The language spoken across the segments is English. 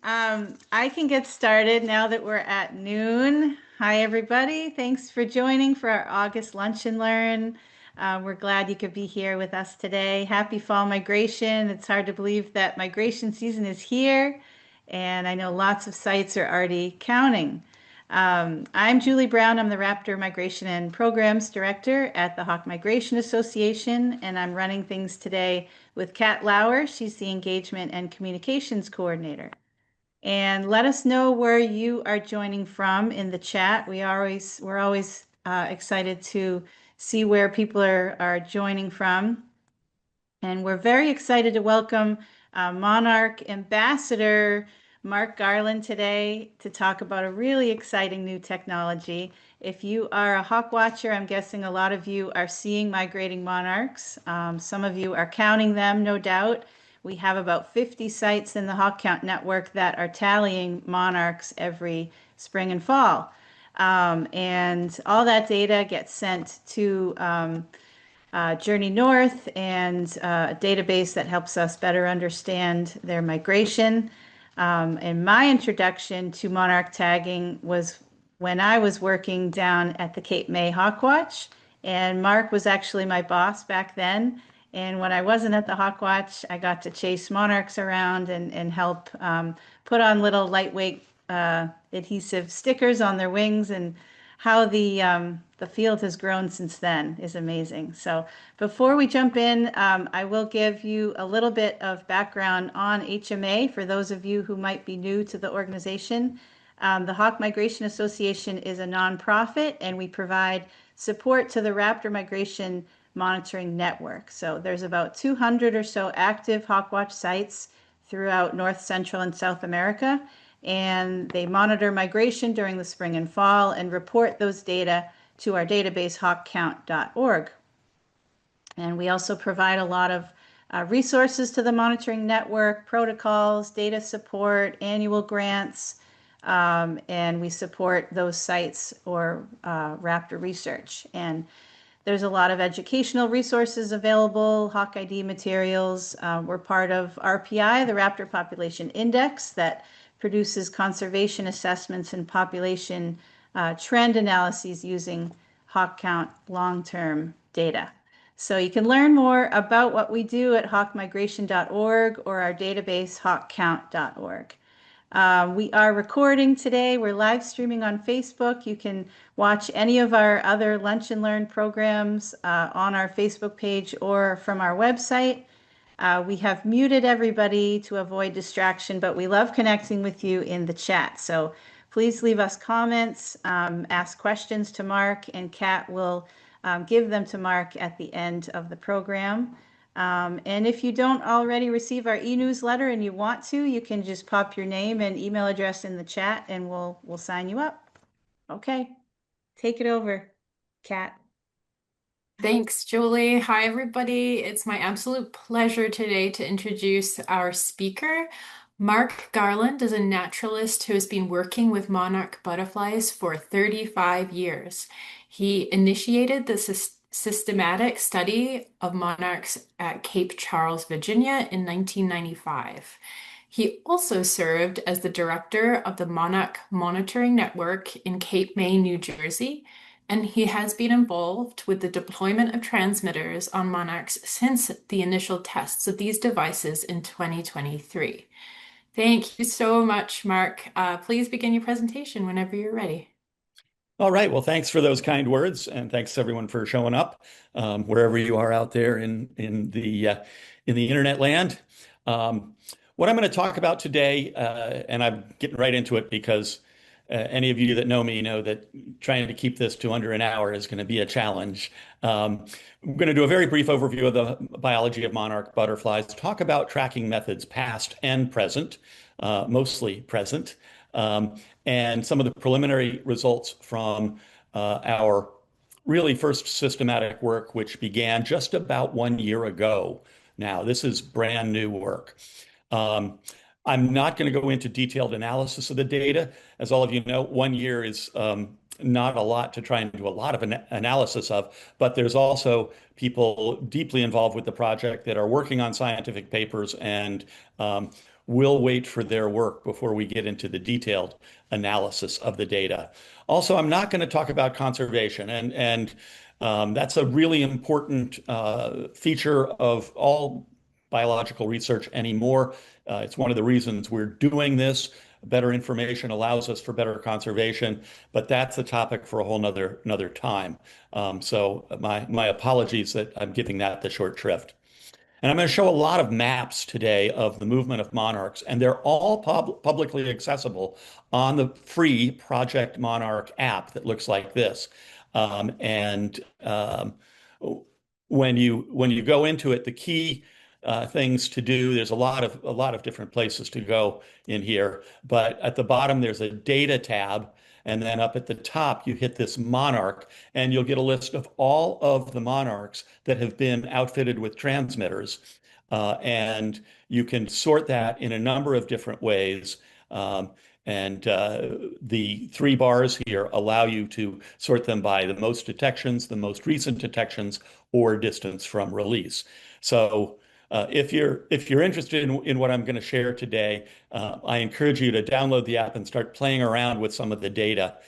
I can get started now that we're at noon. Hi, everybody. Thanks for joining for our August Lunch and Learn. We're glad you could be here with us today. Happy fall migration. It's hard to believe that migration season is here, and I know lots of sites are already counting. I'm Julie Brown. I'm the Raptor Migration and Programs Director at the Hawk Migration Association, and I'm running things today with Kat Lauer. She's the Engagement and Communications Coordinator. And let us know where you are joining from in the chat. We're always excited to see where people are joining from. And we're very excited to welcome Monarch Ambassador Mark Garland today to talk about a really exciting new technology. If you are a hawk watcher, I'm guessing a lot of you are seeing migrating monarchs. Some of you are counting them, no doubt. We have about 50 sites in the Hawk Count network that are tallying monarchs every spring and fall. And all that data gets sent to Journey North and a database that helps us better understand their migration. And my introduction to monarch tagging was when I was working down at the Cape May Hawkwatch. And Mark was actually my boss back then. And when I wasn't at the Hawkwatch, I got to chase monarchs around and help put on little lightweight adhesive stickers on their wings. And how the field has grown since then is amazing. So before we jump in, I will give you a little bit of background on HMA for those of you who might be new to the organization. The Hawk Migration Association is a nonprofit, and we provide support to the Raptor Migration Monitoring Network. So there's about 200 or so active Hawkwatch sites throughout North, Central, and South America. And they monitor migration during the spring and fall and report those data to our database, hawkcount.org. And we also provide a lot of resources to the monitoring network, protocols, data support, annual grants, and we support those sites or Raptor research. And there's a lot of educational resources available, Hawk ID materials. We're part of RPI, the Raptor Population Index, that produces conservation assessments and population trend analyses using hawk count long-term data. So you can learn more about what we do at hawkmigration.org or our database, hawkcount.org. We are recording today. We're live streaming on Facebook. You can watch any of our other Lunch and Learn programs on our Facebook page or from our website. We have muted everybody to avoid distraction, but we love connecting with you in the chat. So please leave us comments, ask questions to Mark, and Kat will give them to Mark at the end of the program. And if you don't already receive our e-newsletter and you want to, you can just pop your name and email address in the chat and we'll sign you up. Okay, take it over, Kat. Thanks, Julie. Hi, everybody. It's my absolute pleasure today to introduce our speaker. Mark Garland is a naturalist who has been working with monarch butterflies for 35 years. He initiated the systematic study of monarchs at Cape Charles, Virginia in 1995. He also served as the director of the Monarch Monitoring Network in Cape May, New Jersey, and he has been involved with the deployment of transmitters on monarchs since the initial tests of these devices in 2023. Thank you so much, Mark. Please begin your presentation whenever you're ready. All right. Well, thanks for those kind words, and thanks everyone for showing up wherever you are out there in the internet land. What I'm going to talk about today, and I'm getting right into it because any of you that know me know that trying to keep this to under an hour is going to be a challenge. I'm going to do a very brief overview of the biology of monarch butterflies, talk about tracking methods past and present, mostly present, and some of the preliminary results from our really first systematic work, which began just about 1 year ago. Now, this is brand new work. I'm not going to go into detailed analysis of the data. As all of you know, 1 year is not a lot to try and do a lot of analysis of, but there's also people deeply involved with the project that are working on scientific papers and we'll wait for their work before we get into the detailed analysis of the data. Also, I'm not going to talk about conservation, and that's a really important feature of all biological research anymore. It's one of the reasons we're doing this. Better information allows us for better conservation, but that's a topic for a whole another time. So my apologies that I'm giving that the short shrift. And I'm going to show a lot of maps today of the movement of monarchs, and they're all publicly accessible on the free Project Monarch app that looks like this. And when you go into it, the key things to do, there's a lot of different places to go in here, but at the bottom there's a data tab. And then up at the top, you hit this monarch, and you'll get a list of all of the monarchs that have been outfitted with transmitters. And you can sort that in a number of different ways. And the three bars here allow you to sort them by the most detections, the most recent detections, or distance from release. So if you're interested in what I'm going to share today, I encourage you to download the app and start playing around with some of the data.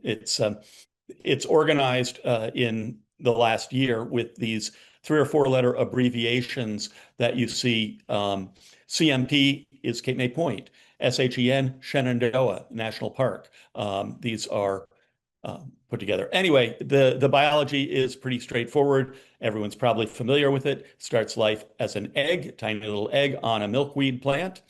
It's organized in the last year with these 3 or 4 letter abbreviations that you see. CMP is Cape May Point. SHEN, Shenandoah National Park. These are put together. Anyway, the biology is pretty straightforward. Everyone's probably familiar with it. Starts life as an egg, tiny little egg on a milkweed plant.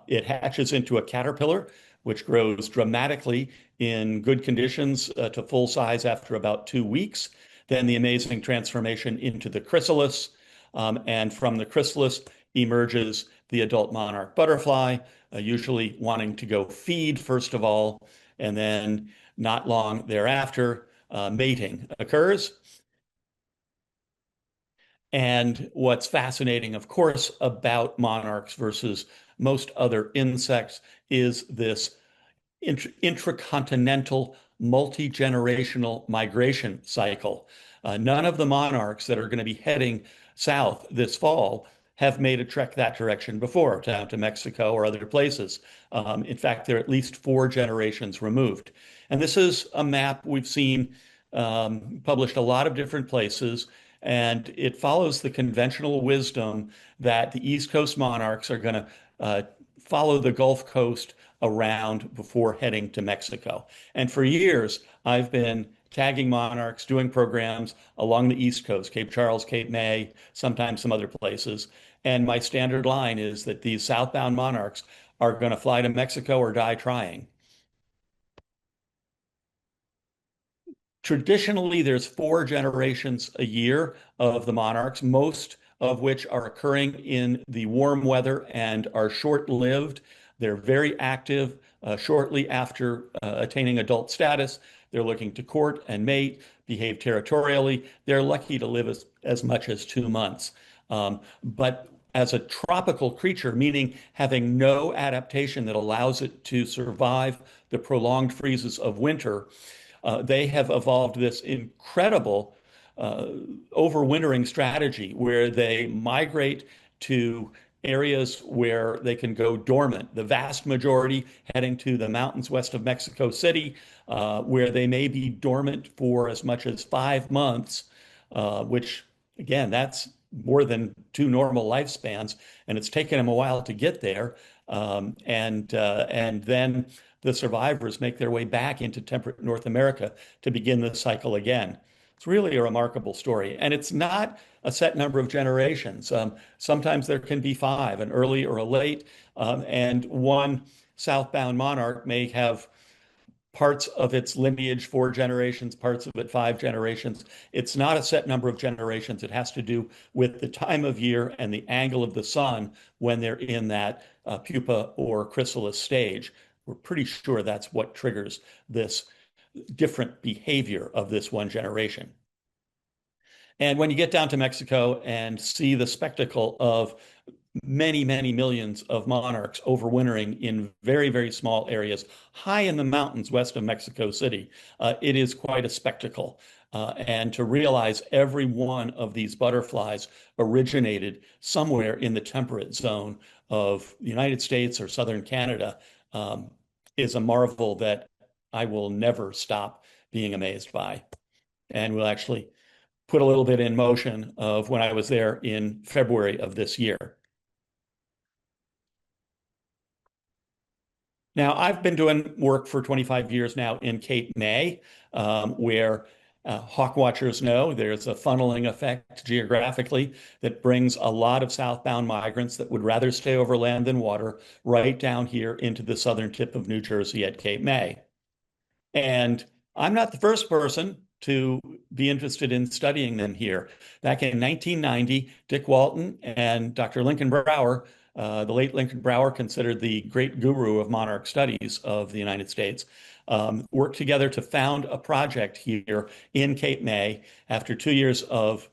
It hatches into a caterpillar, which grows dramatically in good conditions to full size after about 2 weeks. Then the amazing transformation into the chrysalis. And from the chrysalis emerges the adult monarch butterfly, usually wanting to go feed first of all, and then not long thereafter, mating occurs. And what's fascinating, of course, about monarchs versus most other insects is this intracontinental multi-generational migration cycle. None of the monarchs that are going to be heading south this fall have made a trek that direction before, down to Mexico or other places. In fact, they're at least 4 generations removed. And this is a map we've seen published a lot of different places, and it follows the conventional wisdom that the East Coast monarchs are going to follow the Gulf Coast around before heading to Mexico. And for years, I've been tagging monarchs, doing programs along the East Coast, Cape Charles, Cape May, sometimes some other places. And my standard line is that these southbound monarchs are going to fly to Mexico or die trying. Traditionally, there's 4 generations a year of the monarchs, most of which are occurring in the warm weather and are short-lived. They're very active shortly after attaining adult status. They're looking to court and mate, behave territorially. They're lucky to live as much as 2 months. But as a tropical creature, meaning having no adaptation that allows it to survive the prolonged freezes of winter, they have evolved this incredible overwintering strategy where they migrate to areas where they can go dormant. The vast majority heading to the mountains west of Mexico City, where they may be dormant for as much as 5 months, which, again, that's more than 2 normal lifespans, and it's taken them a while to get there. And then the survivors make their way back into temperate North America to begin the cycle again. It's really a remarkable story. And it's not a set number of generations. Sometimes there can be 5, an early or a late, and one southbound monarch may have parts of its lineage 4 generations, parts of it 5 generations. It's not a set number of generations. It has to do with the time of year and the angle of the sun when they're in that pupa or chrysalis stage. We're pretty sure that's what triggers this different behavior of this one generation. And when you get down to Mexico and see the spectacle of many, many millions of monarchs overwintering in very, very small areas, high in the mountains west of Mexico City, it is quite a spectacle. And to realize every one of these butterflies originated somewhere in the temperate zone of the United States or southern Canada um, is a marvel that I will never stop being amazed by. And we'll actually put a little bit in motion of when I was there in February of this year. Now, I've been doing work for 25 years now in Cape May, where hawk watchers know there's a funneling effect geographically that brings a lot of southbound migrants that would rather stay over land than water right down here into the southern tip of New Jersey at Cape May. And I'm not the first person to be interested in studying them here. Back in 1990, Dick Walton and Dr. Lincoln Brower, the late Lincoln Brower, considered the great guru of monarch studies of the United States, worked together to found a project here in Cape May after 2 years of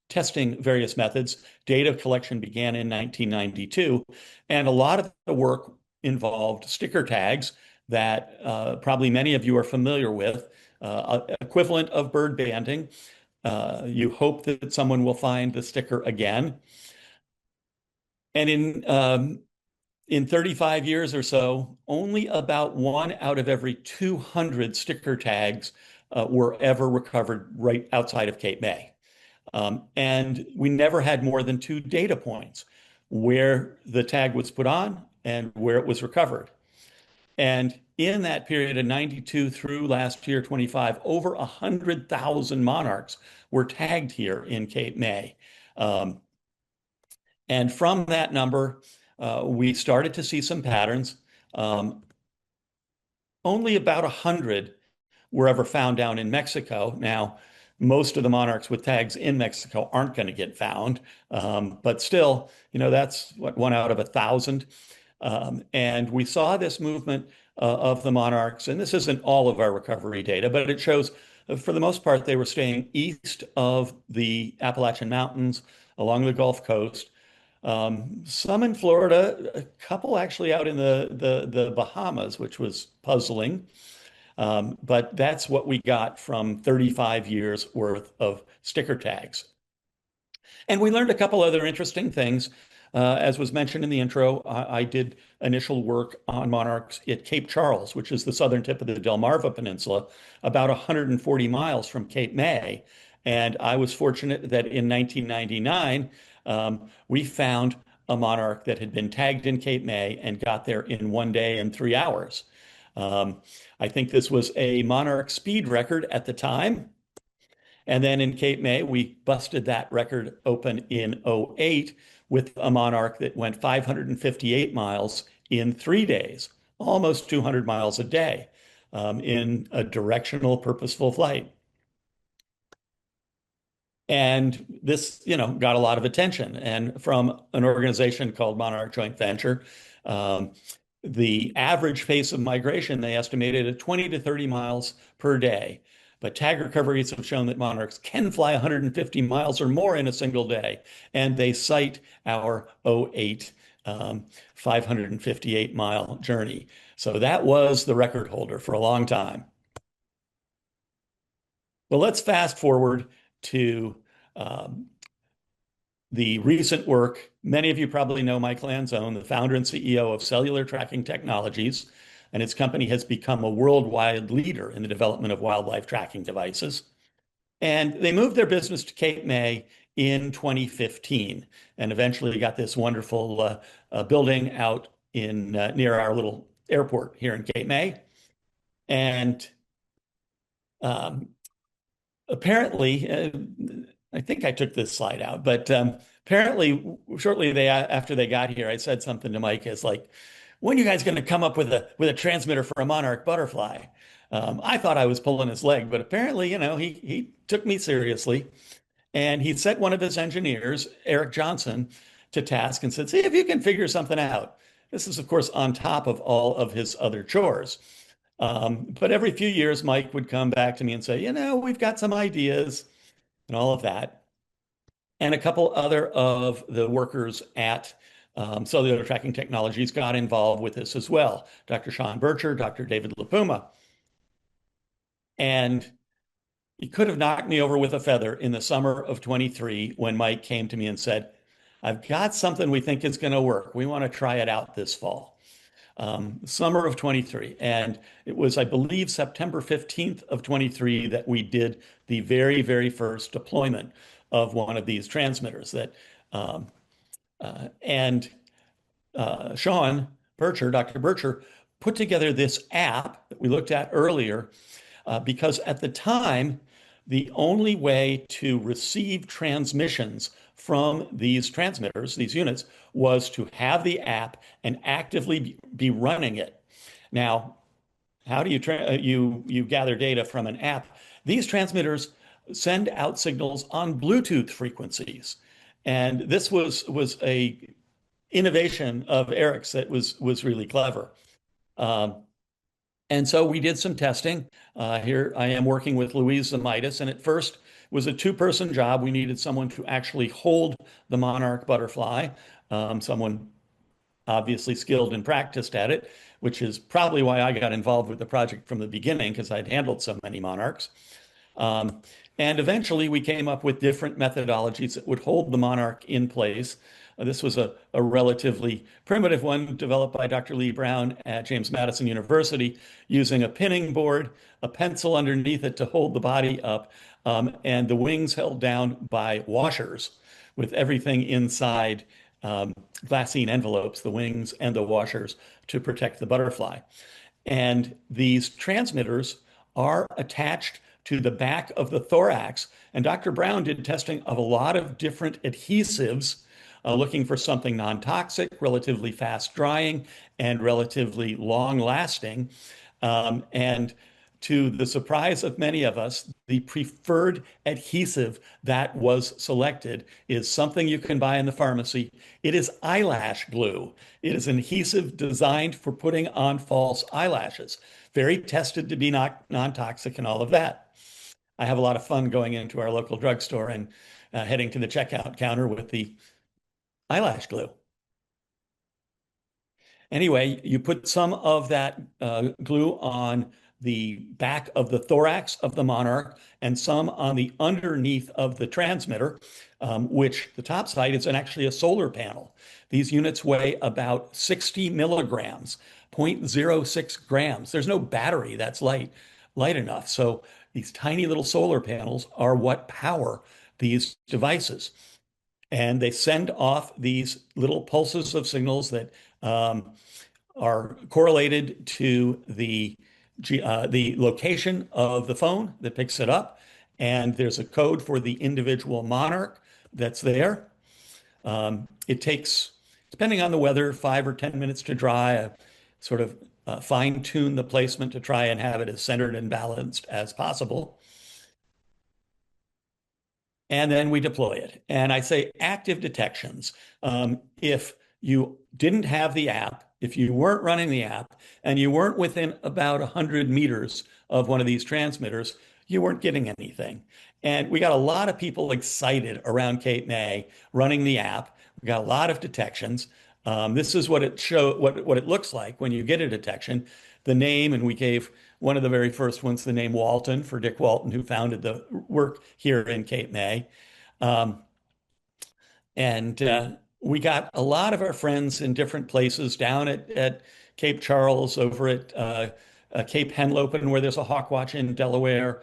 testing various methods. Data collection began in 1992, and a lot of the work involved sticker tags that probably many of you are familiar with, equivalent of bird banding. You hope that someone will find the sticker again. And in 35 years or so, only about 1 out of every 200 sticker tags were ever recovered right outside of Cape May. And we never had more than 2 data points where the tag was put on and where it was recovered. And in that period of 92 through last year, 25, over 100,000 monarchs were tagged here in Cape May. And from that number, we started to see some patterns. Only about 100 were ever found down in Mexico. Now, most of the monarchs with tags in Mexico aren't going to get found, but still, that's what 1 out of 1,000. And we saw this movement of the monarchs, and this isn't all of our recovery data, but it shows for the most part they were staying east of the Appalachian Mountains along the Gulf Coast. Some in Florida, a couple actually out in the Bahamas, which was puzzling. But that's what we got from 35 years worth of sticker tags. And we learned a couple other interesting things. As was mentioned in the intro, I did initial work on monarchs at Cape Charles, which is the southern tip of the Delmarva Peninsula, about 140 miles from Cape May. And I was fortunate that in 1999, we found a monarch that had been tagged in Cape May and got there in 1 day and 3 hours. I think this was a monarch speed record at the time. And then in Cape May, we busted that record open in '08 with a monarch that went 558 miles in 3 days, almost 200 miles a day, in a directional, purposeful flight. And this, got a lot of attention. And from an organization called Monarch Joint Venture, the average pace of migration, they estimated at 20 to 30 miles per day. But tag recoveries have shown that monarchs can fly 150 miles or more in a single day. And they cite our '08 558-mile journey. So that was the record holder for a long time. Well, let's fast forward to the recent work. Many of you probably know Mike Lanzone, the founder and CEO of Cellular Tracking Technologies, and its company has become a worldwide leader in the development of wildlife tracking devices. And they moved their business to Cape May in 2015 and eventually got this wonderful building out in near our little airport here in Cape May. And apparently, I think I took this slide out, but apparently shortly after they got here, I said something to Mike as like, when are you guys going to come up with a transmitter for a monarch butterfly? I thought I was pulling his leg, but apparently, he took me seriously. And he set one of his engineers, Eric Johnson, to task and said, see if you can figure something out. This is, of course, on top of all of his other chores. But every few years, Mike would come back to me and say, we've got some ideas and all of that. And a couple other of the workers at Cellular Tracking Technologies got involved with this as well. Dr. Sean Bircher, Dr. David LaPuma. And he could have knocked me over with a feather in the summer of '23 when Mike came to me and said, I've got something we think is going to work. We want to try it out this fall. Summer of 23. And it was, I believe, September 15th of 23 that we did the very, very first deployment of one of these transmitters that, um, and Sean Bircher, Dr. Bircher, put together this app that we looked at earlier because at the time, the only way to receive transmissions from these transmitters, these units, was to have the app and actively be running it. Now, how do you gather data from an app? These transmitters send out signals on Bluetooth frequencies, and this was a innovation of Eric's that was really clever. Um, and so we did some testing. Here I am working with Louise Zamitis, and at first was a two-person job. We needed someone to actually hold the Monarch butterfly, someone obviously skilled and practiced at it, which is probably why I got involved with the project from the beginning, because I'd handled so many monarchs. Um, and eventually we came up with different methodologies that would hold the monarch in place. This was a relatively primitive one developed by Dr. Lee Brown at James Madison University using a pinning board, a pencil underneath it to hold the body up, and the wings held down by washers with everything inside glassine envelopes, the wings and the washers to protect the butterfly. And these transmitters are attached to the back of the thorax. And Dr. Brown did testing of a lot of different adhesives, looking for something non-toxic, relatively fast drying, and relatively long lasting. And to the surprise of many of us, the preferred adhesive that was selected is something you can buy in the pharmacy. It is eyelash glue. It is an adhesive designed for putting on false eyelashes. Very tested to be non-toxic and all of that. I have a lot of fun going into our local drugstore and heading to the checkout counter with the eyelash glue. Anyway, you put some of that glue on the back of the thorax of the monarch and some on the underneath of the transmitter, which the top side is actually a solar panel. These units weigh about 60 milligrams, 0.06 grams. There's no battery that's light enough. So these tiny little solar panels are what power these devices. And they send off these little pulses of signals that are correlated to the location of the phone that picks it up. And there's a code for the individual monarch that's there. It takes, depending on the weather, 5 or 10 minutes to dry, sort of fine tune the placement to try and have it as centered and balanced as possible. And then we deploy it. And I say active detections. If you didn't have the app, if you weren't running the app, and you weren't within about 100 meters of one of these transmitters, you weren't getting anything. And we got a lot of people excited around Cape May running the app. We got a lot of detections. This is what it looks like when you get a detection. The name, and we gave one of the very first ones the name Walton for Dick Walton, who founded the work here in Cape May. And we got a lot of our friends in different places down at Cape Charles, over at Cape Henlopen, where there's a hawk watch in Delaware,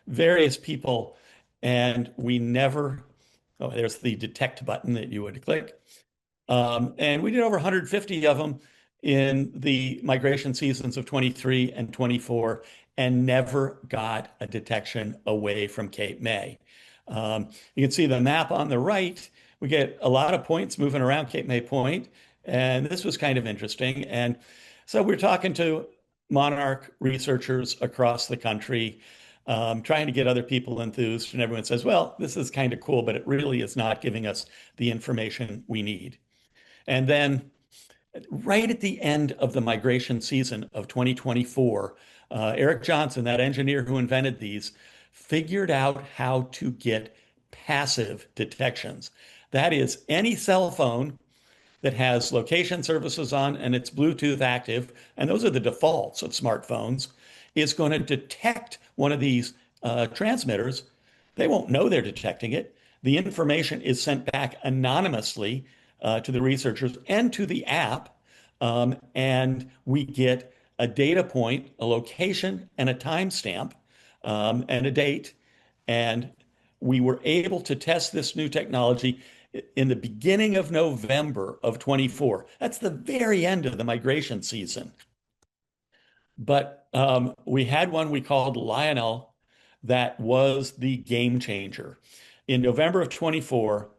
various people. And we never, oh, there's the detect button that you would click. And we did over 150 of them in the migration seasons of 23 and 24 and never got a detection away from Cape May. You can see the map on the right. We get a lot of points moving around Cape May Point, and this was kind of interesting. And so we're talking to monarch researchers across the country, trying to get other people enthused, and everyone says, well, this is kind of cool, but it really is not giving us the information we need. And then right at the end of the migration season of 2024, Eric Johnson, that engineer who invented these, figured out how to get passive detections. That is, any cell phone that has location services on and it's Bluetooth active, and those are the defaults of smartphones, is going to detect one of these transmitters. They won't know they're detecting it. The information is sent back anonymously to the researchers and to the app, and we get a data point, a location, and a timestamp, and a date. And we were able to test this new technology in the beginning of November of 24. That's the very end of the migration season. But we had one we called Lionel that was the game changer. In November of 24,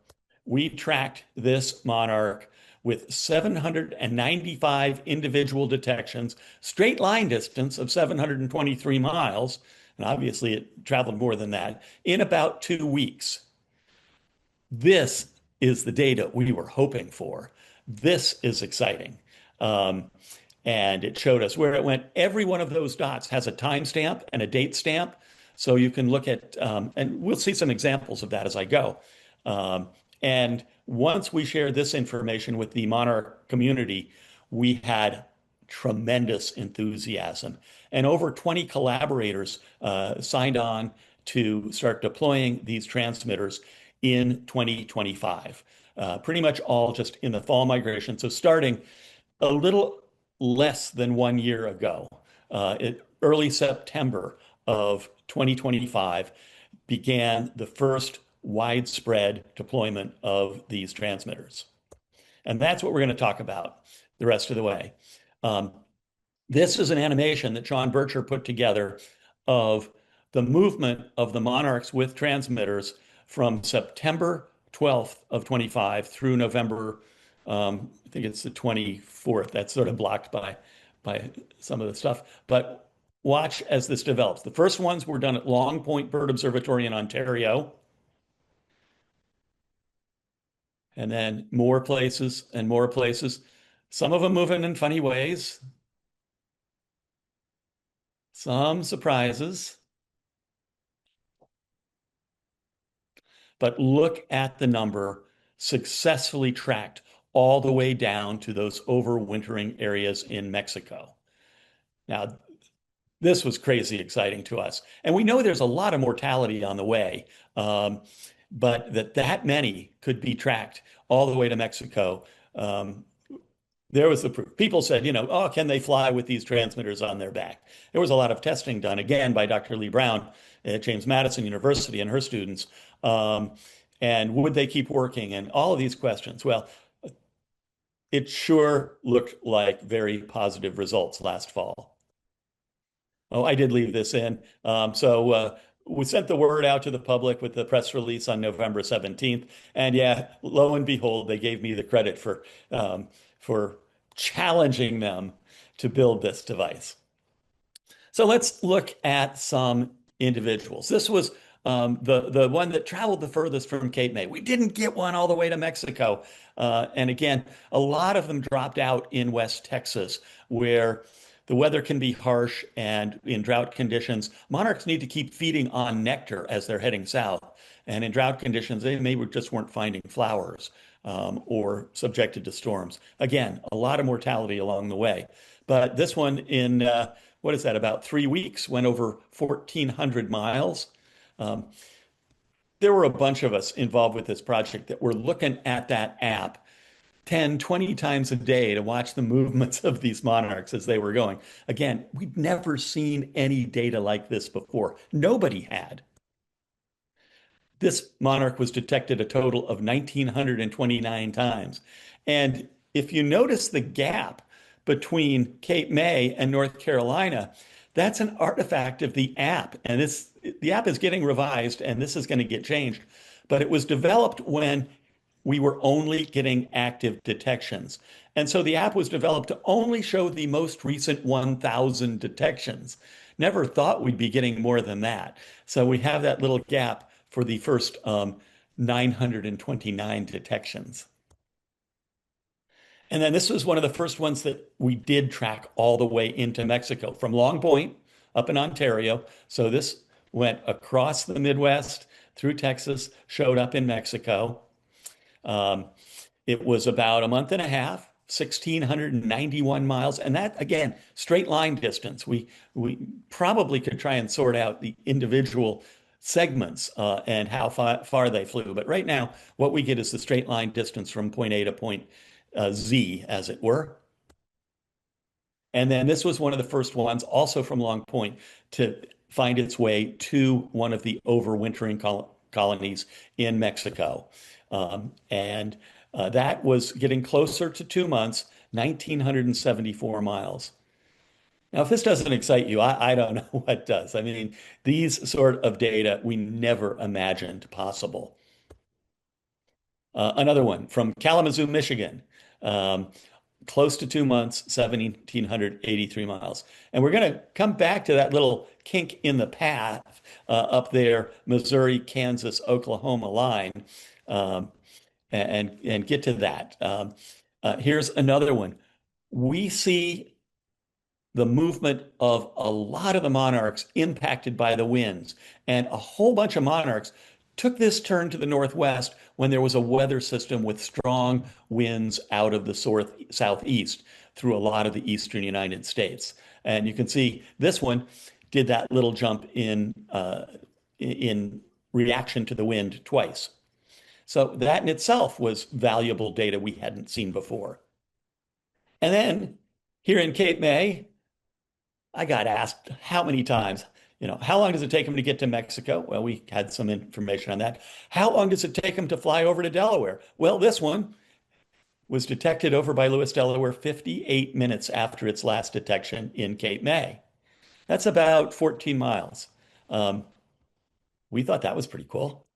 we tracked this monarch with 795 individual detections, straight line distance of 723 miles, and obviously it traveled more than that, in about 2 weeks. This is the data we were hoping for. This is exciting. Um, and it showed us where it went. Every one of those dots has a timestamp and a date stamp. So you can look at, and we'll see some examples of that as I go. Um, and once we shared this information with the Monarch community, we had tremendous enthusiasm. And over 20 collaborators signed on to start deploying these transmitters in 2025. Pretty much all just in the fall migration. So starting a little less than 1 year ago, early September of 2025, began the first widespread deployment of these transmitters. And that's what we're going to talk about the rest of the way. Um, this is an animation that John Bircher put together of the movement of the monarchs with transmitters from September 12th of 25 through November, I think it's the 24th. That's sort of blocked by some of the stuff. But watch as this develops. The first ones were done at Long Point Bird Observatory in Ontario. And then more places and more places. Some of them moving in funny ways. Some surprises. But look at the number successfully tracked all the way down to those overwintering areas in Mexico. Now, this was crazy exciting to us. And we know there's a lot of mortality on the way, but that many could be tracked all the way to Mexico. There was the proof. People said, oh, can they fly with these transmitters on their back? There was a lot of testing done, again, by Dr. Lee Brown at James Madison University and her students. And would they keep working? And all of these questions. Well, it sure looked like very positive results last fall. Oh, I did leave this in. So we sent the word out to the public with the press release on November 17th. And yeah, lo and behold, they gave me the credit for challenging them to build this device. So let's look at some individuals. This was the one that traveled the furthest from Cape May. We didn't get one all the way to Mexico. And again, a lot of them dropped out in West Texas, where the weather can be harsh, and in drought conditions, monarchs need to keep feeding on nectar as they're heading south. And in drought conditions, they maybe just weren't finding flowers or subjected to storms. Again, a lot of mortality along the way. But this one in, what is that, about 3 weeks, went over 1,400 miles. There were a bunch of us involved with this project that were looking at that app 10, 20 times a day to watch the movements of these monarchs as they were going. Again, we'd never seen any data like this before. Nobody had. This monarch was detected a total of 1,929 times. And if you notice the gap between Cape May and North Carolina, that's an artifact of the app. And the app is getting revised, and this is going to get changed. But it was developed when we were only getting active detections. And so the app was developed to only show the most recent 1,000 detections. Never thought we'd be getting more than that. So we have that little gap for the first 929 detections. And then this was one of the first ones that we did track all the way into Mexico from Long Point up in Ontario. So this went across the Midwest through Texas, showed up in Mexico. It was about a month and a half, 1,691 miles. And that, again, straight line distance. We probably could try and sort out the individual segments and how far they flew. But right now, what we get is the straight line distance from point A to point Z, as it were. And then this was one of the first ones, also from Long Point, to find its way to one of the overwintering colonies in Mexico. And that was getting closer to 2 months, 1,974 miles. Now, if this doesn't excite you, I don't know what does. I mean, these sort of data we never imagined possible. Another one from Kalamazoo, Michigan. Um, Close to 2 months, 1,783 miles. And we're going to come back to that little kink in the path up there, Missouri, Kansas, Oklahoma line, um, and get to that. Here's another one. We see the movement of a lot of the monarchs impacted by the winds, and a whole bunch of monarchs took this turn to the northwest when there was a weather system with strong winds out of the southeast through a lot of the eastern United States. And you can see this one did that little jump in reaction to the wind twice. So that in itself was valuable data we hadn't seen before. And then here in Cape May, I got asked how many times, how long does it take them to get to Mexico? Well, we had some information on that. How long does it take them to fly over to Delaware? Well, this one was detected over by Lewis, Delaware, 58 minutes after its last detection in Cape May. That's about 14 miles. Um, we thought that was pretty cool.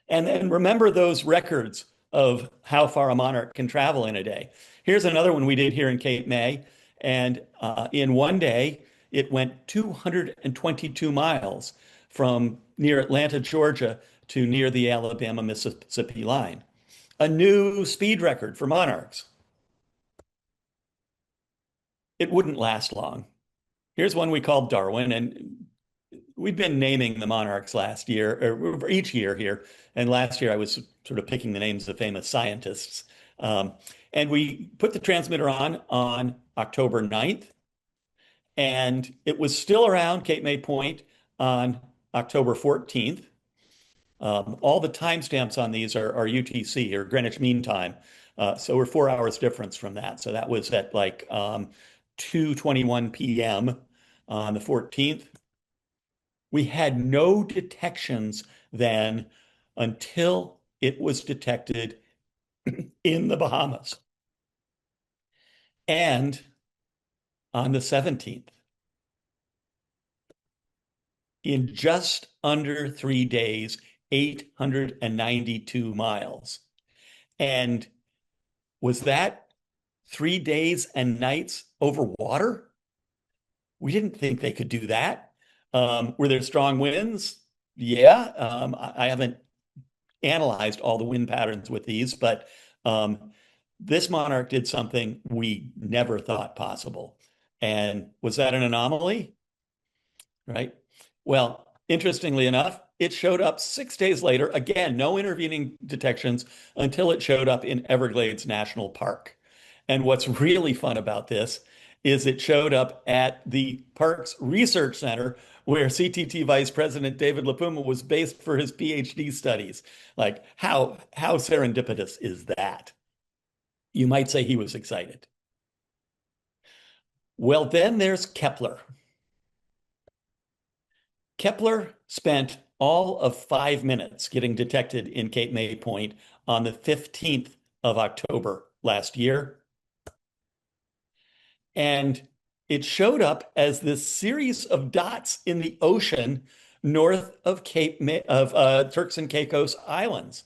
And then remember those records of how far a monarch can travel in a day. Here's another one we did here in Cape May. And in one day, it went 222 miles from near Atlanta, Georgia to near the Alabama-Mississippi line. A new speed record for monarchs. It wouldn't last long. Here's one we called Darwin, and we've been naming the monarchs last year, or each year here. And last year I was sort of picking the names of famous scientists. And we put the transmitter on October 9th, and it was still around Cape May Point on October 14th. All the timestamps on these are UTC, or Greenwich Mean Time. So we're 4 hours difference from that. So that was at like 2:21 p.m. on the 14th. We had no detections then until it was detected in the Bahamas. And on the 17th, in just under 3 days, 892 miles. And was that 3 days and nights over water? We didn't think they could do that. Were there strong winds? Yeah. I haven't analyzed all the wind patterns with these, but this monarch did something we never thought possible. And was that an anomaly? Right? Well, interestingly enough, it showed up 6 days later. Again, no intervening detections until it showed up in Everglades National Park. And what's really fun about this is it showed up at the park's research center where CTT Vice President David LaPuma was based for his PhD studies. Like, how serendipitous is that? You might say he was excited. Well, then there's Kepler. Kepler spent all of 5 minutes getting detected in Cape May Point on the 15th of October last year. And it showed up as this series of dots in the ocean north of Turks and Caicos Islands.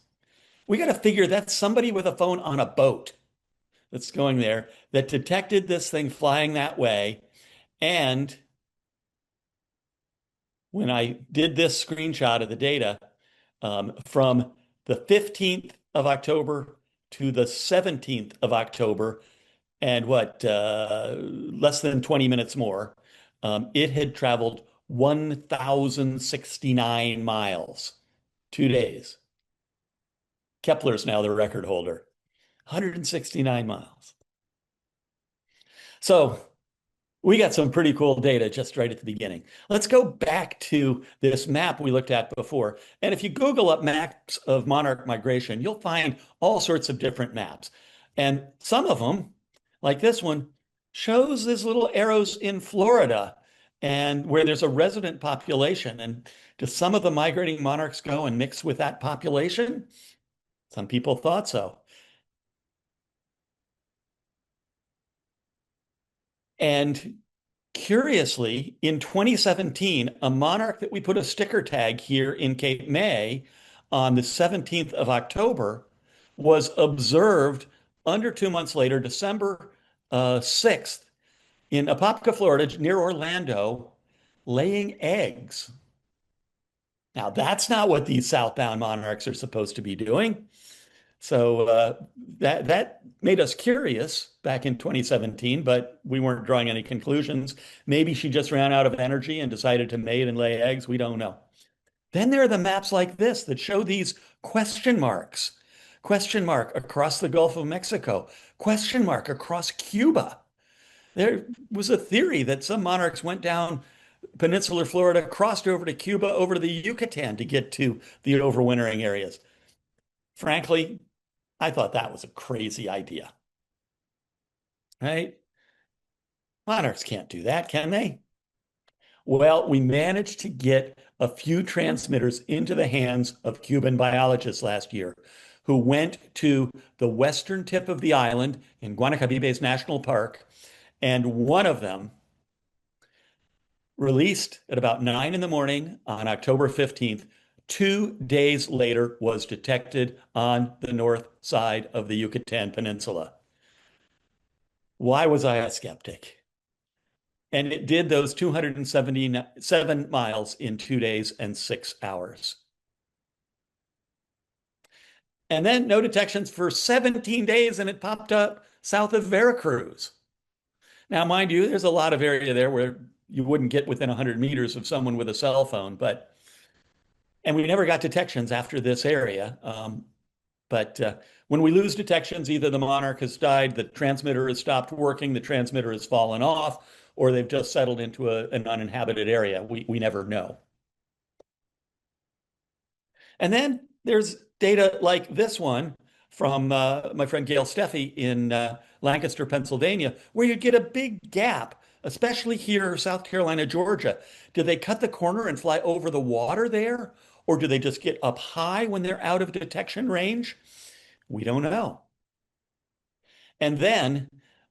We got to figure that's somebody with a phone on a boat that's going there that detected this thing flying that way. And when I did this screenshot of the data from the 15th of October to the 17th of October, and less than 20 minutes more, it had traveled 1,069 miles, 2 days. Kepler's now the record holder, 169 miles. So We got some pretty cool data just right at the beginning. Let's go back to this map we looked at before. And if you Google up maps of monarch migration, you'll find all sorts of different maps. And some of them, like this one, shows these little arrows in Florida and where there's a resident population. And do some of the migrating monarchs go and mix with that population? Some people thought so. And curiously, in 2017, a monarch that we put a sticker tag here in Cape May on the 17th of October was observed under 2 months later, December 6th, in Apopka, Florida, near Orlando, laying eggs. Now, that's not what these southbound monarchs are supposed to be doing. So that made us curious back in 2017, but we weren't drawing any conclusions. Maybe she just ran out of energy and decided to mate and lay eggs. We don't know. Then there are the maps like this that show these question marks. Question mark across the Gulf of Mexico. Question mark across Cuba. There was a theory that some monarchs went down peninsular Florida, crossed over to Cuba, over to the Yucatan to get to the overwintering areas. Frankly, I thought that was a crazy idea, right? Monarchs can't do that, can they? Well, we managed to get a few transmitters into the hands of Cuban biologists last year who went to the western tip of the island in Guanacabibes National Park, and one of them released at about 9 in the morning on October 15th. 2 days later was detected on the north side of the Yucatan Peninsula. Why was I a skeptic? And it did those 277 miles in 2 days and 6 hours. And then no detections for 17 days, and it popped up south of Veracruz. Now, mind you, there's a lot of area there where you wouldn't get within 100 meters of someone with a cell phone, and we never got detections after this area. But when we lose detections, either the monarch has died, the transmitter has stopped working, the transmitter has fallen off, or they've just settled into an uninhabited area. We never know. And then there's data like this one from my friend Gail Steffi in Lancaster, Pennsylvania, where you get a big gap, especially here, South Carolina, Georgia. Do they cut the corner and fly over the water there? Or do they just get up high when they're out of detection range? We don't know. And then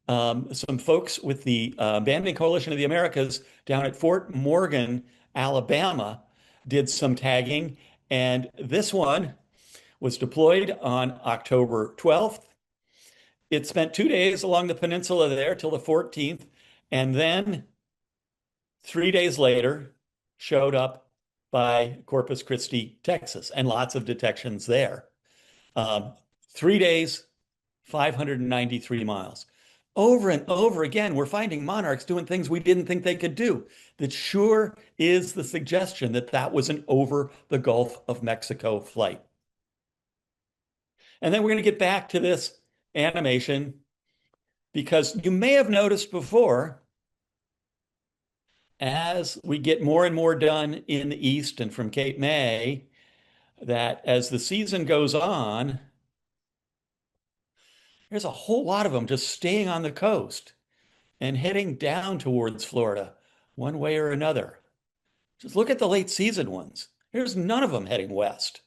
some folks with the Banding Coalition of the Americas down at Fort Morgan, Alabama, did some tagging. And this one was deployed on October 12th. It spent 2 days along the peninsula there till the 14th. And then 3 days later, showed up by Corpus Christi, Texas, and lots of detections there. 3 days, 593 miles. Over and over again, we're finding monarchs doing things we didn't think they could do. That sure is the suggestion that that was an over the Gulf of Mexico flight. And then we're going to get back to this animation because you may have noticed before, as we get more and more done in the East and from Cape May, that as the season goes on, there's a whole lot of them just staying on the coast and heading down towards Florida one way or another. Just look at the late season ones. There's none of them heading west.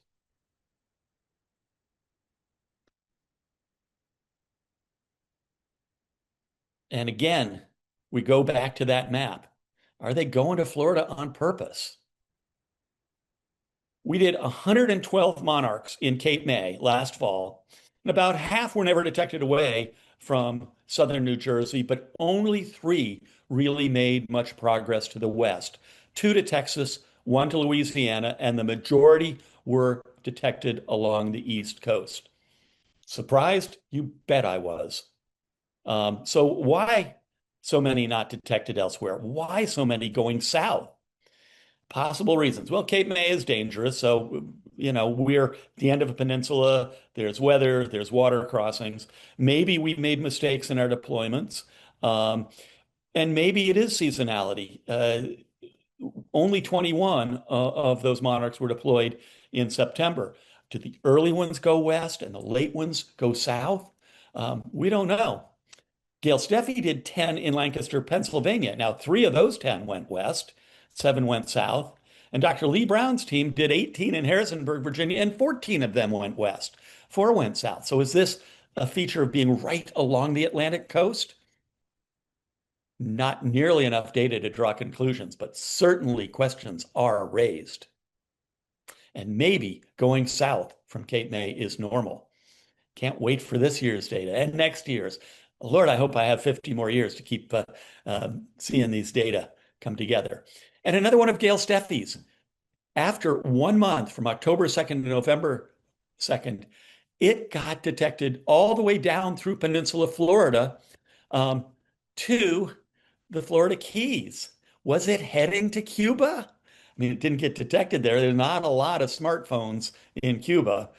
And again, we go back to that map. Are they going to Florida on purpose? We did 112 monarchs in Cape May last fall, and about half were never detected away from southern New Jersey, but only 3 really made much progress to the west. 2 to Texas, 1 to Louisiana, and the majority were detected along the East Coast. Surprised? You bet I was. So why so many not detected elsewhere? Why so many going south? Possible reasons. Well, Cape May is dangerous. So, we're at the end of a peninsula. There's weather, there's water crossings. Maybe we made mistakes in our deployments. And maybe it is seasonality. Only 21 of those monarchs were deployed in September. Did the early ones go west and the late ones go south? We don't know. Gail Steffi did 10 in Lancaster, Pennsylvania. Now, 3 of those 10 went west, 7 went south. And Dr. Lee Brown's team did 18 in Harrisonburg, Virginia, and 14 of them went west. 4 went south. So is this a feature of being right along the Atlantic coast? Not nearly enough data to draw conclusions, but certainly questions are raised. And maybe going south from Cape May is normal. Can't wait for this year's data and next year's. Lord, I hope I have 50 more years to keep seeing these data come together. And another one of Gail Steffi's. After 1 month, from October 2nd to November 2nd, it got detected all the way down through Peninsula Florida to the Florida Keys. Was it heading to Cuba? I mean, it didn't get detected there. There's not a lot of smartphones in Cuba.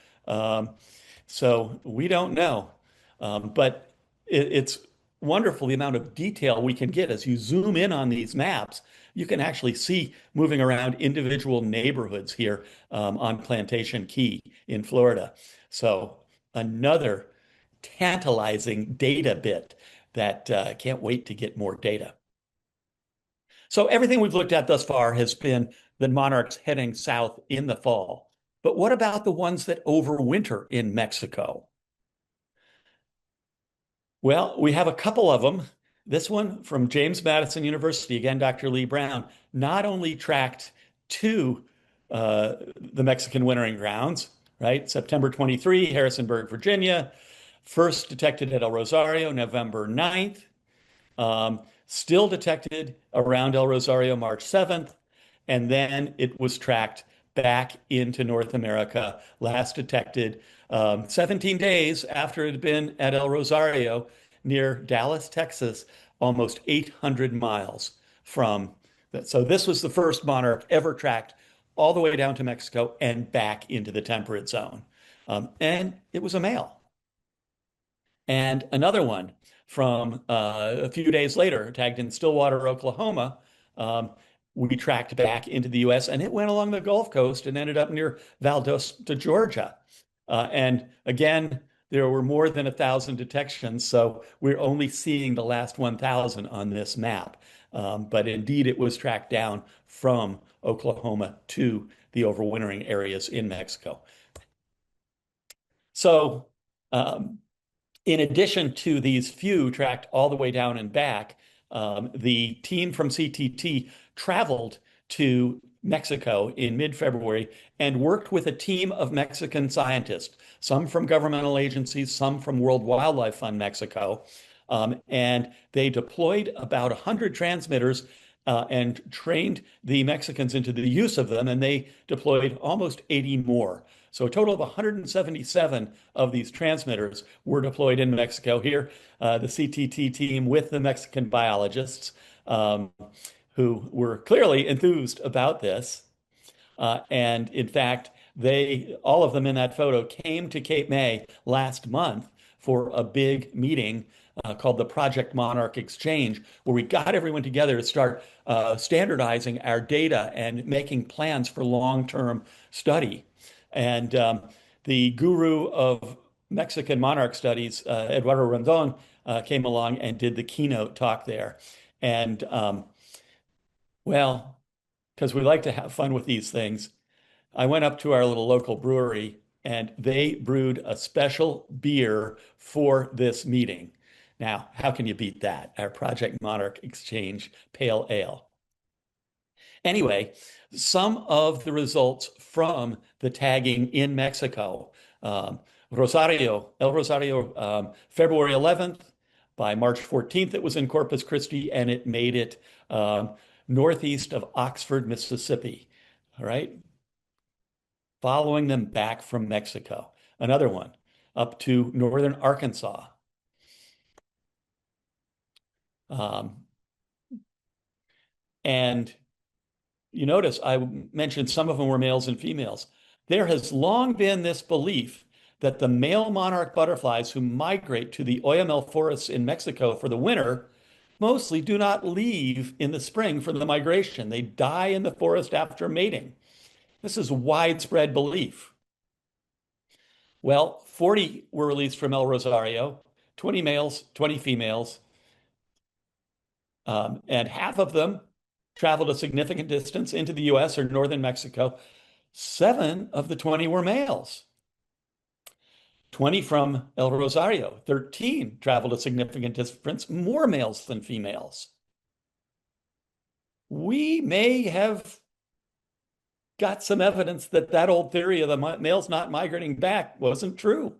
So we don't know. But it's wonderful the amount of detail we can get as you zoom in on these maps. You can actually see moving around individual neighborhoods here on Plantation Key in Florida. So another tantalizing data bit that can't wait to get more data. So everything we've looked at thus far has been the monarchs heading south in the fall. But what about the ones that overwinter in Mexico? Well, we have a couple of them. This one from James Madison University, again, Dr. Lee Brown, not only tracked to the Mexican wintering grounds, right? September 23, Harrisonburg, Virginia, first detected at El Rosario, November 9th. Still detected around El Rosario, March 7th, and then it was tracked back into North America, last detected 17 days after it had been at El Rosario near Dallas, Texas, almost 800 miles from that. So this was the first monarch ever tracked all the way down to Mexico and back into the temperate zone. And it was a male. And another one from a few days later, tagged in Stillwater, Oklahoma. We tracked back into the US and it went along the Gulf Coast and ended up near Valdosta, Georgia. And again, there were more than 1,000 detections, so we're only seeing the last 1,000 on this map. But indeed, it was tracked down from Oklahoma to the overwintering areas in Mexico. So, in addition to these few tracked all the way down and back, the team from CTT traveled to Mexico in mid-February and worked with a team of Mexican scientists, some from governmental agencies, some from World Wildlife Fund Mexico. And they deployed about 100 transmitters and trained the Mexicans into the use of them, and they deployed almost 80 more. So a total of 177 of these transmitters were deployed in Mexico. Here, the CTT team with the Mexican biologists who were clearly enthused about this. And in fact, all of them in that photo came to Cape May last month for a big meeting called the Project Monarch Exchange, where we got everyone together to start standardizing our data and making plans for long-term study. And the guru of Mexican monarch studies, Eduardo Rondon, came along and did the keynote talk there. And well, because we like to have fun with these things, I went up to our little local brewery and they brewed a special beer for this meeting. Now, how can you beat that? Our Project Monarch Exchange Pale Ale. Anyway, some of the results from the tagging in Mexico. El Rosario, February 11th. By March 14th, it was in Corpus Christi and it made it northeast of Oxford, Mississippi. All right. Following them back from Mexico. Another one up to northern Arkansas. And you notice I mentioned some of them were males and females. There has long been this belief that the male monarch butterflies who migrate to the Oyamel forests in Mexico for the winter mostly do not leave in the spring for the migration. They die in the forest after mating. This is widespread belief. Well, 40 were released from El Rosario, 20 males, 20 females, and half of them traveled a significant distance into the US or northern Mexico. 7 of the 20 were males. 20 from El Rosario, 13 traveled a significant distance, more males than females. We may have got some evidence that that old theory of the males not migrating back wasn't true.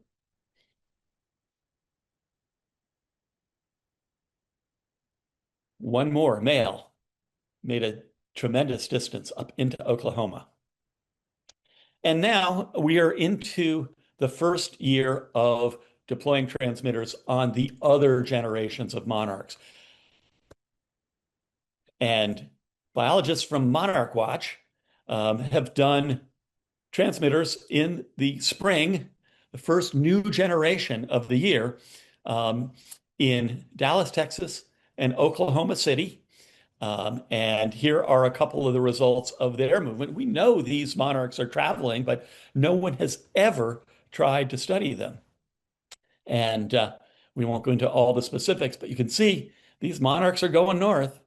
One more male made a tremendous distance up into Oklahoma. And now we are into the first year of deploying transmitters on the other generations of monarchs. And biologists from Monarch Watch have done transmitters in the spring, the first new generation of the year, in Dallas, Texas, and Oklahoma City. And here are a couple of the results of their movement. We know these monarchs are traveling, but no one has ever tried to study them. And we won't go into all the specifics, but you can see these monarchs are going north.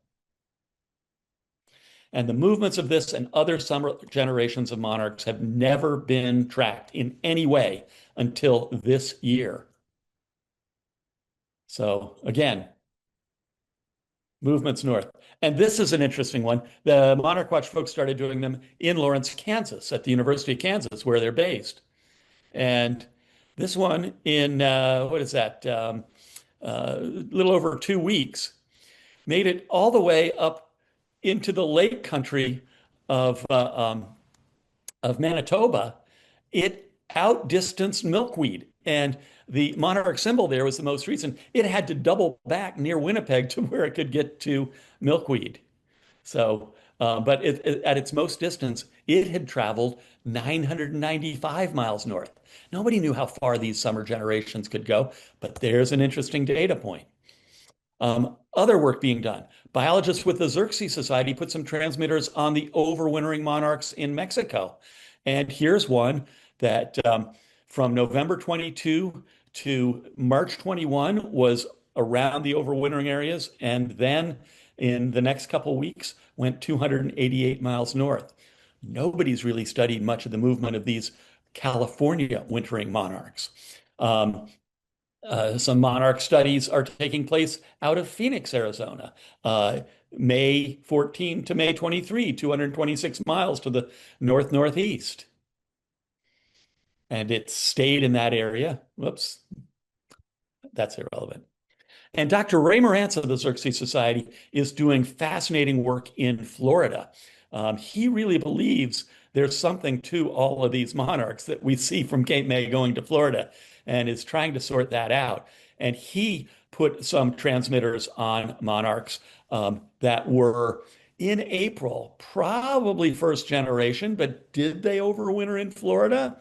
And the movements of this and other summer generations of monarchs have never been tracked in any way until this year. So again, movements north. And this is an interesting one. The Monarch Watch folks started doing them in Lawrence, Kansas, at the University of Kansas, where they're based. And this one in, what is that, a little over 2 weeks, made it all the way up into the lake country of Manitoba. It outdistanced milkweed. And the monarch symbol there was the most recent. It had to double back near Winnipeg to where it could get to milkweed. So, but at its most distance, it had traveled 995 miles north. Nobody knew how far these summer generations could go, but there's an interesting data point. Other work being done. Biologists with the Xerces Society put some transmitters on the overwintering monarchs in Mexico. And here's one that from November 22 to March 21 was around the overwintering areas. And then in the next couple of weeks, went 288 miles north. Nobody's really studied much of the movement of these California wintering monarchs. Some monarch studies are taking place out of Phoenix, Arizona. May 14 to May 23, 226 miles to the northeast. And it stayed in that area. Whoops, that's irrelevant. And Dr. Ray Morantz of the Xerces Society is doing fascinating work in Florida. He really believes there's something to all of these monarchs that we see from Cape May going to Florida, and is trying to sort that out. And he put some transmitters on monarchs that were in April, probably first generation, but did they overwinter in Florida?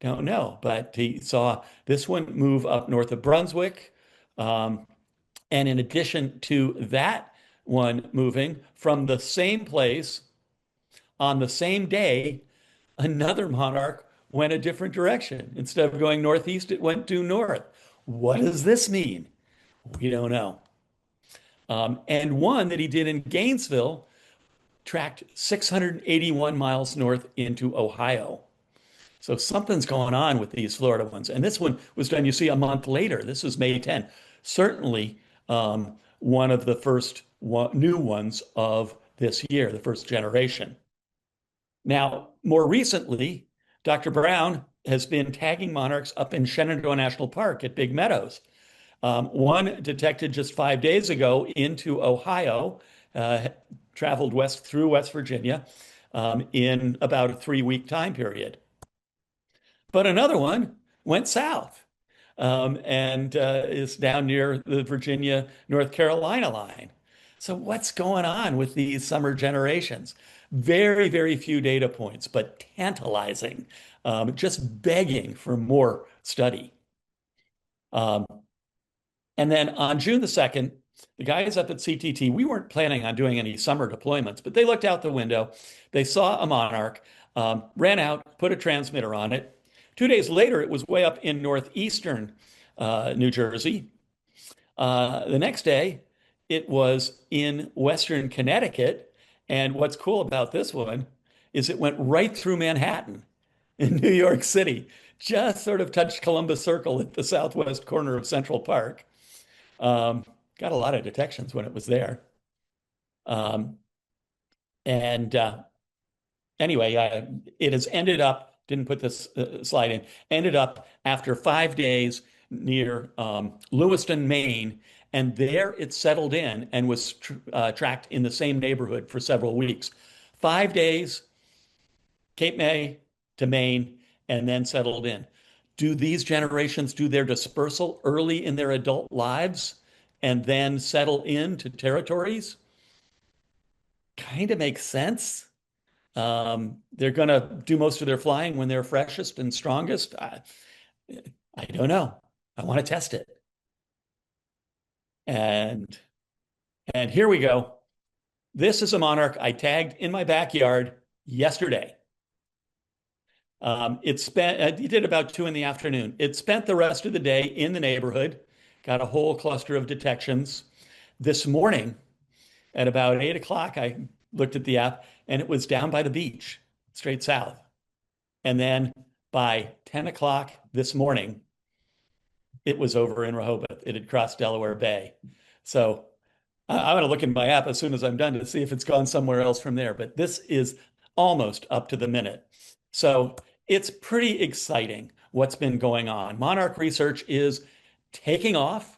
Don't know. But he saw this one move up north of Brunswick. And in addition to that one moving from the same place on the same day, another monarch went a different direction. Instead of going northeast, it went due north. What does this mean? We don't know. And one that he did in Gainesville tracked 681 miles north into Ohio. So something's going on with these Florida ones. And this one was done, you see, a month later. This was May 10. Certainly one of the first new ones of this year, the first generation. Now, more recently, Dr. Brown has been tagging monarchs up in Shenandoah National Park at Big Meadows. One detected just 5 days ago into Ohio, traveled west through West Virginia in about a 3-week time period. But another one went south and is down near the Virginia, North Carolina line. So what's going on with these summer generations? Very, very few data points, but tantalizing, just begging for more study. And then on June the 2nd, the guys up at CTT, we weren't planning on doing any summer deployments, but they looked out the window. They saw a Monarch, ran out, put a transmitter on it. 2 days later, it was way up in northeastern New Jersey. The next day, it was in Western Connecticut. And what's cool about this one is it went right through Manhattan in New York City, just sort of touched Columbus Circle at the southwest corner of Central Park. Um, got a lot of detections when it was there. Um, and anyway, it has ended up, didn't put this slide in, ended up after 5 days near Lewiston, Maine. And there it settled in and was tracked in the same neighborhood for several weeks. 5 days, Cape May to Maine, and then settled in. Do these generations do their dispersal early in their adult lives and then settle into territories? Kind of makes sense. They're going to do most of their flying when they're freshest and strongest. I don't know. I want to test it. And here we go. This is a monarch I tagged in my backyard yesterday. He did about 2 in the afternoon. It spent the rest of the day in the neighborhood, got a whole cluster of detections. This morning at about 8 o'clock, I looked at the app and it was down by the beach, straight south. And then by 10 o'clock this morning, it was over in Rehoboth. It had crossed Delaware Bay. So I'm going to look in my app as soon as I'm done to see if it's gone somewhere else from there. But this is almost up to the minute. So it's pretty exciting what's been going on. Monarch research is taking off.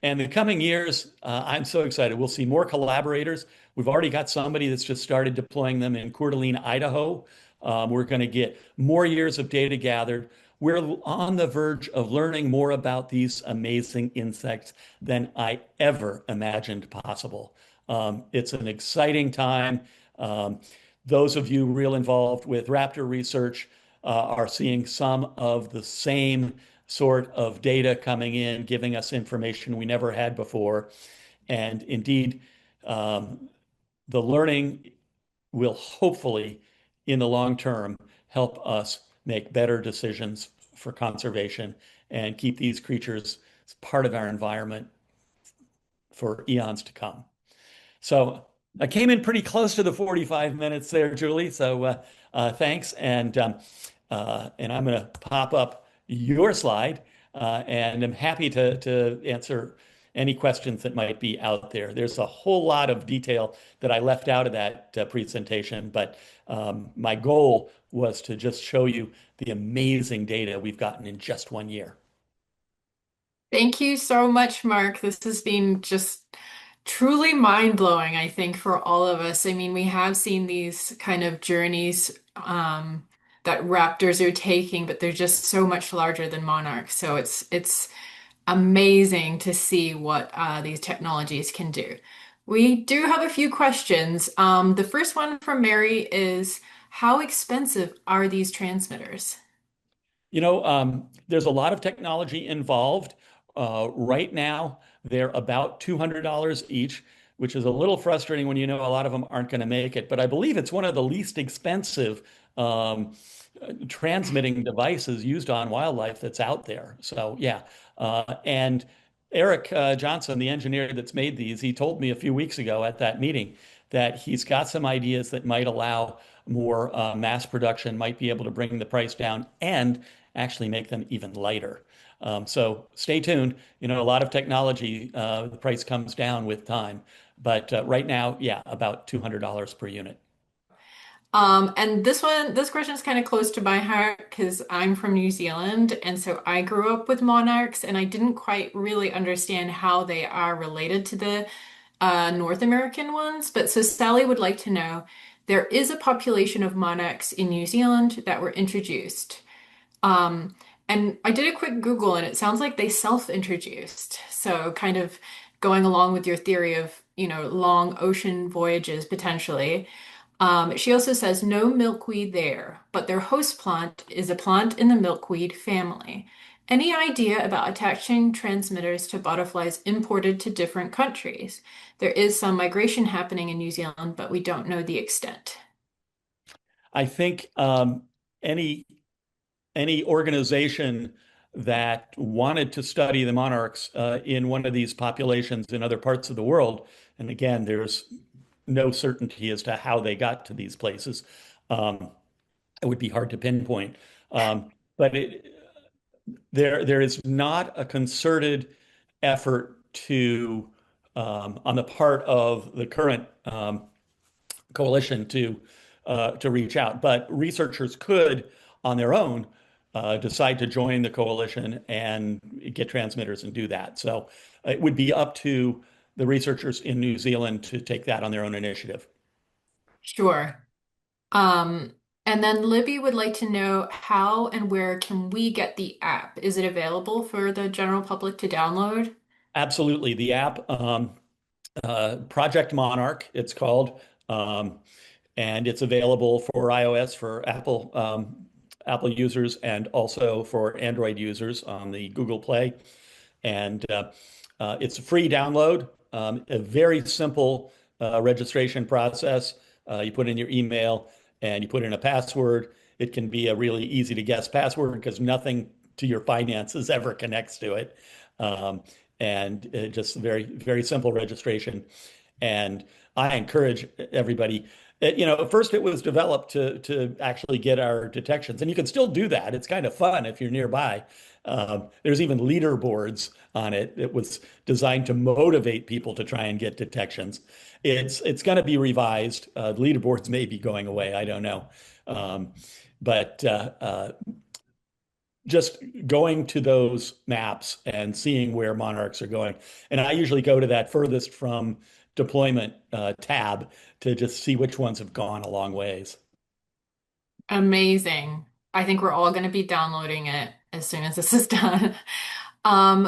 And the coming years, I'm so excited. We'll see more collaborators. We've already got somebody that's just started deploying them in Coeur d'Alene, Idaho. We're going to get more years of data gathered. We're on the verge of learning more about these amazing insects than I ever imagined possible. It's an exciting time. Those of you real involved with raptor research are seeing some of the same sort of data coming in, giving us information we never had before. And indeed, the learning will hopefully, in the long term, help us make better decisions for conservation and keep these creatures as part of our environment for eons to come. So I came in pretty close to the 45 minutes there, Julie. So thanks. And I'm going to pop up your slide, and I'm happy to answer any questions that might be out there. There's a whole lot of detail that I left out of that presentation, but my goal was to just show you the amazing data we've gotten in just 1 year. Thank you so much, Mark. This has been just truly mind-blowing, I think, for all of us. I mean, we have seen these kind of journeys that raptors are taking, but they're just so much larger than monarchs. So it's amazing to see what these technologies can do. We do have a few questions. The first one from Mary is, how expensive are these transmitters? There's a lot of technology involved. Right now, they're about $200 each, which is a little frustrating when you know a lot of them aren't going to make it. But I believe it's one of the least expensive transmitting devices used on wildlife that's out there. So, yeah. And Eric Johnson, the engineer that's made these, he told me a few weeks ago at that meeting that he's got some ideas that might allow more mass production, might be able to bring the price down and actually make them even lighter. So stay tuned. A lot of technology, the price comes down with time. But right now, yeah, about $200 per unit. And this question is kind of close to my heart because I'm from New Zealand, and so I grew up with monarchs, and I didn't quite really understand how they are related to the North American ones. But so Sally would like to know, there is a population of monarchs in New Zealand that were introduced. Um, and I did a quick Google, and it sounds like they self-introduced. So kind of going along with your theory of, long ocean voyages potentially. She also says no milkweed there, but their host plant is a plant in the milkweed family. Any idea about attaching transmitters to butterflies imported to different countries? There is some migration happening in New Zealand, but we don't know the extent. I think any any organization that wanted to study the monarchs in one of these populations in other parts of the world, and again, there's no certainty as to how they got to these places. Um, it would be hard to pinpoint. But there is not a concerted effort to, on the part of the current coalition to reach out. But researchers could, on their own, decide to join the coalition and get transmitters and do that. So it would be up to the researchers in New Zealand to take that on their own initiative. Sure. Um, and then Libby would like to know how and where can we get the app? Is it available for the general public to download? Absolutely. The app, Project Monarch, it's called. And it's available for iOS for Apple users and also for Android users on the Google Play. And it's a free download, a very simple registration process. You put in your email and you put in a password. It can be a really easy to guess password because nothing to your finances ever connects to it. Um, and just very, very simple registration. And I encourage everybody. At first it was developed to actually get our detections, and you can still do that. It's kind of fun if you're nearby. There's even leaderboards on it. It was designed to motivate people to try and get detections. It's going to be revised. Leaderboards may be going away. I don't know. Um, but just going to those maps and seeing where monarchs are going. And I usually go to that furthest from deployment tab to just see which ones have gone a long ways. Amazing. I think we're all going to be downloading it as soon as this is done.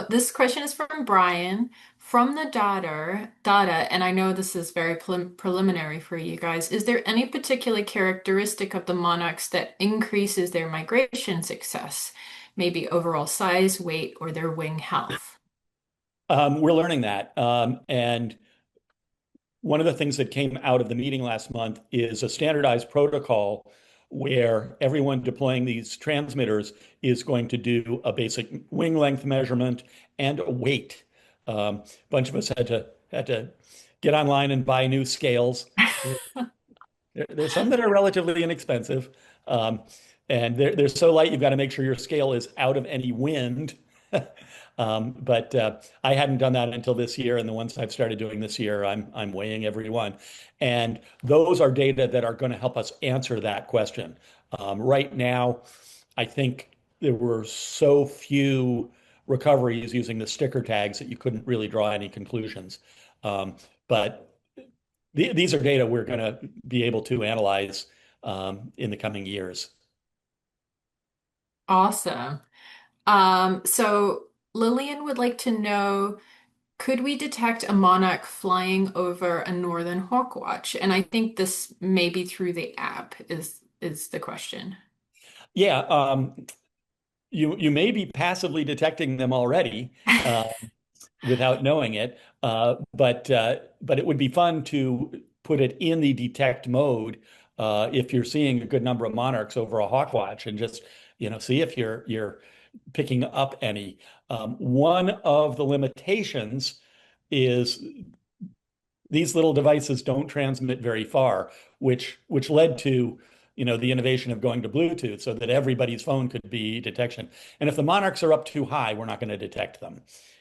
This question is from Brian. From the data, and I know this is very preliminary for you guys, is there any particular characteristic of the monarchs that increases their migration success? Maybe overall size, weight, or their wing health? We're learning that. And one of the things that came out of the meeting last month is a standardized protocol where everyone deploying these transmitters is going to do a basic wing length measurement and a weight. A bunch of us had to get online and buy new scales. There's some that are relatively inexpensive, um, and they're so light you've got to make sure your scale is out of any wind. But I hadn't done that until this year, and the ones I've started doing this year, I'm weighing every one, and those are data that are going to help us answer that question. Right now, I think there were so few recoveries using the sticker tags that you couldn't really draw any conclusions. But these are data we're going to be able to analyze in the coming years. Awesome. So Lillian would like to know, could we detect a monarch flying over a northern hawk watch? And I think this may be through the app is the question. Yeah, you may be passively detecting them already without knowing it, but it would be fun to put it in the detect mode if you're seeing a good number of monarchs over a hawk watch and just see if you're picking up any. One of the limitations is these little devices don't transmit very far, which led to the innovation of going to Bluetooth so that everybody's phone could be detection. And if the monarchs are up too high, we're not going to detect them.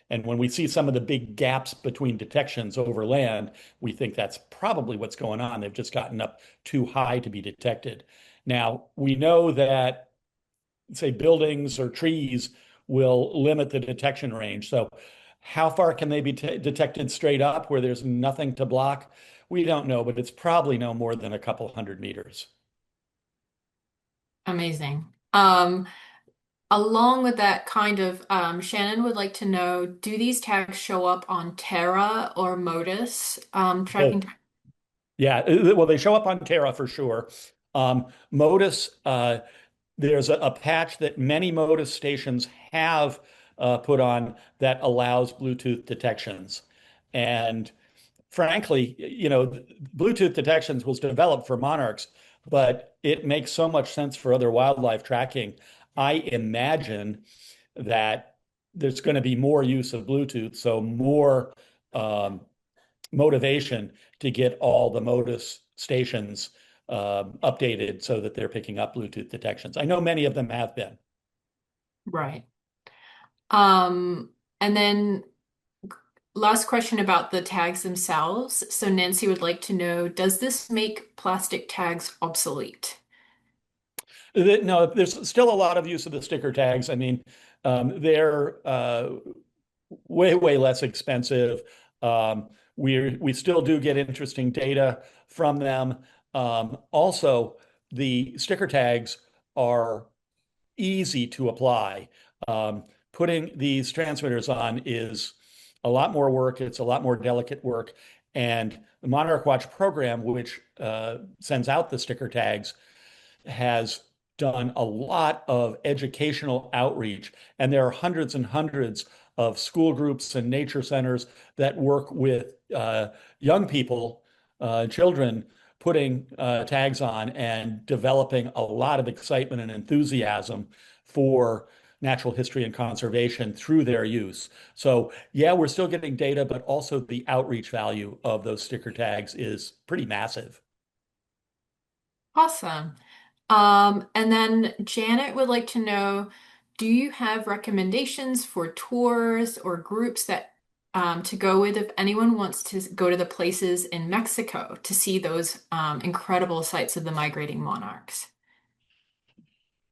And when we see some of the big gaps between detections over land, we think that's probably what's going on. They've just gotten up too high to be detected. Now, we know that, say, buildings or trees will limit the detection range. So how far can they be detected straight up where there's nothing to block? We don't know, but it's probably no more than a couple hundred meters. Amazing. Along with that kind of, Shannon would like to know, do these tags show up on Terra or Modus tracking? Oh, yeah. Well, they show up on Terra for sure. Modus there's a patch that many Modus stations have put on that allows Bluetooth detections. And frankly, Bluetooth detections was developed for monarchs, but it makes so much sense for other wildlife tracking. I imagine that there's going to be more use of Bluetooth, so more um, motivation to get all the Modus stations updated so that they're picking up Bluetooth detections. I know many of them have been. Right. And then last question about the tags themselves. So Nancy would like to know, does this make plastic tags obsolete? No, there's still a lot of use of the sticker tags. I mean, they're way less expensive. We still do get interesting data from them. Also, the sticker tags are easy to apply. Um, Putting these transmitters on is a lot more work. It's a lot more delicate work. And the Monarch Watch program, which sends out the sticker tags, has done a lot of educational outreach. And there are hundreds and hundreds of school groups and nature centers that work with young people, children, putting tags on and developing a lot of excitement and enthusiasm for natural history and conservation through their use. So, yeah, we're still getting data, but also the outreach value of those sticker tags is pretty massive. Awesome. And then Janet would like to know, do you have recommendations for tours or groups that to go with if anyone wants to go to the places in Mexico to see those incredible sights of the migrating monarchs?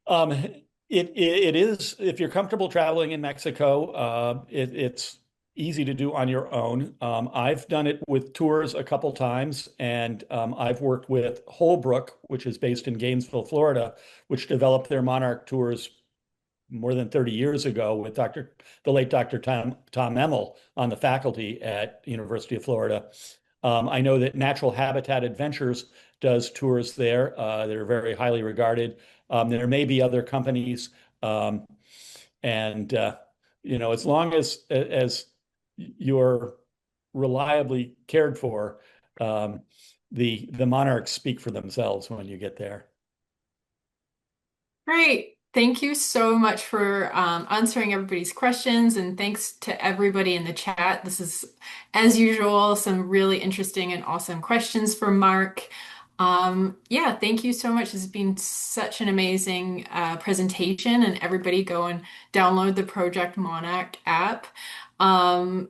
Um, it is, if you're comfortable traveling in Mexico, it's easy to do on your own. I've done it with tours a couple times, and I've worked with Holbrook, which is based in Gainesville, Florida, which developed their monarch tours more than 30 years ago with the late Dr. Tom Emmel on the faculty at University of Florida. I know that Natural Habitat Adventures does tours there. They're very highly regarded. There may be other companies, um, and as long as you're reliably cared for, um, the monarchs speak for themselves when you get there. Great. Thank you so much for answering everybody's questions, and thanks to everybody in the chat. This is, as usual, some really interesting and awesome questions for Mark. Yeah, thank you so much. This has been such an amazing presentation, and everybody go and download the Project Monarch app. And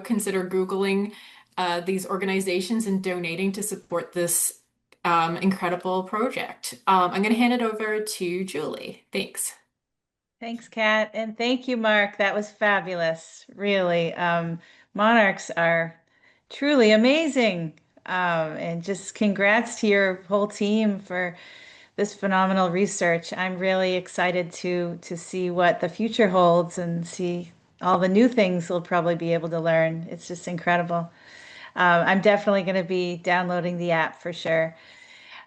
consider Googling these organizations and donating to support this incredible project. I'm going to hand it over to Julie. Thanks. Thanks, Kat. And thank you, Mark. That was fabulous. Really. Monarchs are truly amazing. And just congrats to your whole team for this phenomenal research. I'm really excited to see what the future holds and see all the new things we'll probably be able to learn. It's just incredible. I'm definitely going to be downloading the app for sure.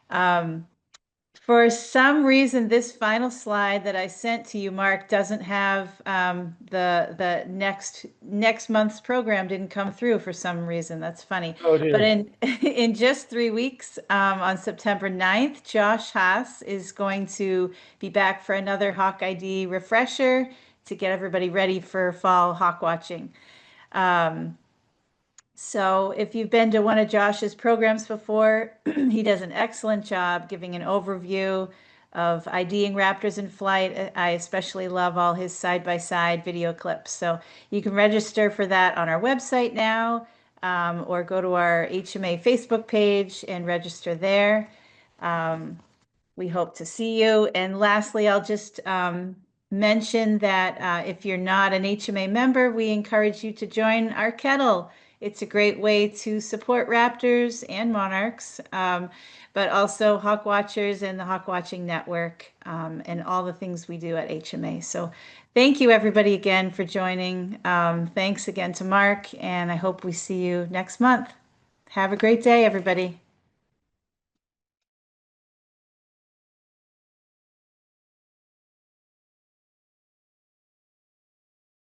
For some reason, this final slide that I sent to you, Mark, doesn't have the next month's program didn't come through for some reason. That's funny. Oh But dear. in just 3 weeks, on September 9th, Josh Haas is going to be back for another Hawk ID refresher to get everybody ready for fall hawk watching. So if you've been to one of Josh's programs before, he does an excellent job giving an overview of IDing raptors in flight. I especially love all his side-by-side video clips. So you can register for that on our website now, or go to our HMA Facebook page and register there. We hope to see you. And lastly, I'll just mention that if you're not an HMA member, we encourage you to join our kettle. It's a great way to support raptors and monarchs, but also hawk watchers and the Hawk Watching Network, and all the things we do at HMA. So thank you everybody again for joining. Thanks again to Mark, and I hope we see you next month. Have a great day, everybody.